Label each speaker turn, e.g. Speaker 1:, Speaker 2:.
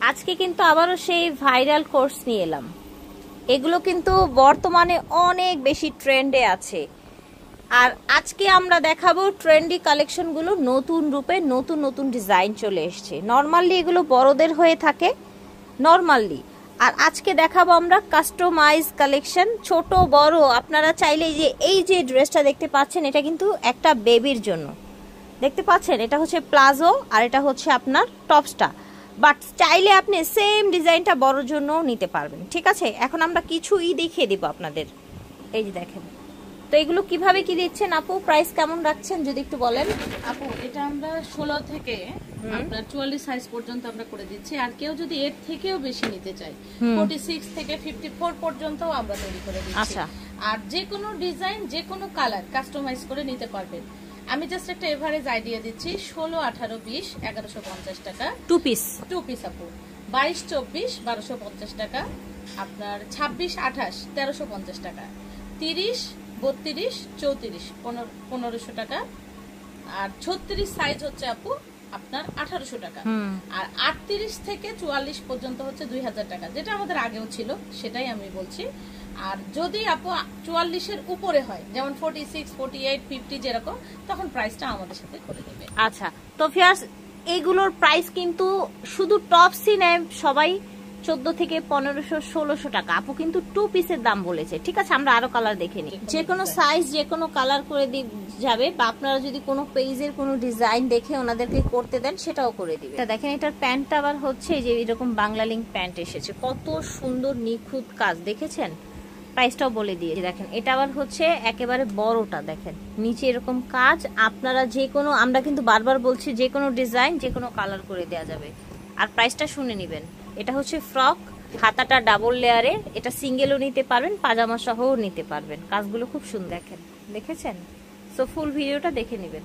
Speaker 1: আজকে কিন্তু আবারও সেই ভাইরাল কোর্স নিয়ে এলাম। এগুলো কিন্তু বর্তমানে অনেক বেশি ট্রেন্ডে আছে। আর আজকে আমরা দেখাবো ট্রেন্ডি কালেকশনগুলো নতুন রূপে, নতুন নতুন ডিজাইন চলে এসছে। নর্মালি এগুলো বড়দের হয়ে থাকে নর্মালি, আর আজকে দেখাবো আমরা কাস্টমাইজ কালেকশন, ছোট বড়। আপনারা চাইলে যে এই যে ড্রেসটা দেখতে পাচ্ছেন, এটা কিন্তু একটা বেবির জন্য, দেখতে পাচ্ছেন এটা হচ্ছে প্লাজো আর এটা হচ্ছে আপনার টপসটা, বাট চাইলে আপনি সেম ডিজাইনটা বড়র জন্যও নিতে পারবেন। ঠিক আছে, এখন আমরা কিছুই দেখিয়ে দিব আপনাদের। এই যে দেখেন, তো এগুলো কিভাবে কি দিচ্ছেন আপু, প্রাইস কেমন রাখছেন যদি একটু বলেন।
Speaker 2: আপু এটা আমরা 16 থেকে আপনার 44 সাইজ পর্যন্ত আমরা করে দিচ্ছি। আর কেউ যদি এর থেকেও বেশি নিতে চায় 46 থেকে 54 পর্যন্ত আমরা তৈরি করে দিচ্ছি।
Speaker 1: আচ্ছা,
Speaker 2: আর যে কোনো ডিজাইন, যে কোনো কালার কাস্টমাইজ করে নিতে পারবেন। আমি জাস্ট একটা এভারেজ আইডিয়া দিচ্ছি। 16, 18, 20 1150 টাকা টু পিস আপু। 22, 24 1250 টাকা। আপনার 26, 28 1350 টাকা। 30, 32, 34 1500 টাকা। আর 36 সাইজ হচ্ছে আপু আপনার 1800 টাকা। আর 38 থেকে 44 পর্যন্ত হচ্ছে 2000 টাকা, যেটা আমাদের আগেও ছিল সেটাই আমি বলছি। আর যদি আপু 44 এর উপরে হয়, যেমন 46, 48, 50 যেরকম, তখন প্রাইসটা আমাদের সাথে করে দেবে।
Speaker 1: আচ্ছা, তো ফিয়ার্স এগুলোর প্রাইস কিন্তু শুধু টপসই নেয় সবাই 14 থেকে 1500 1600 টাকা। আপু কিন্তু টু পিসের দাম বলেছে। ঠিক আছে, আমরা আরো কালার দেখে নিই। যে কোনো সাইজ, যে কোনো কালার করে যাবে, বা আপনারা যদি কোনো পেজের কোনো ডিজাইন দেখে ওনাদেরকে করতে দেন, সেটাও করে দিবে। এটা দেখেন, এটার প্যান্টটা আবার হচ্ছে যে এরকম বাংলা লিঙ্ক প্যান্ট এসেছে, কত সুন্দর নিখুঁত কাজ, দেখেছেন? প্রাইসটাও বলে দিয়ে দেখেন, এটা আবার হচ্ছে একেবারে বড়টা, দেখেন নিচে এরকম কাজ। আপনারা যে কোনো, আমরা কিন্তু বারবার বলছি, যে কোনো ডিজাইন যে কোনো কালার করে দেওয়া যাবে। আর প্রাইসটা শুনে নেবেন। এটা হচ্ছে ফ্রক, হাতাটা ডাবল লেয়ারে, এটা সিঙ্গেলও নিতে পারবেন, পাজামা সহও নিতে পারবেন। কাজগুলো খুব সুন্দর, দেখেন, দেখেছেন? সো ফুল ভিডিওটা দেখে নেবেন।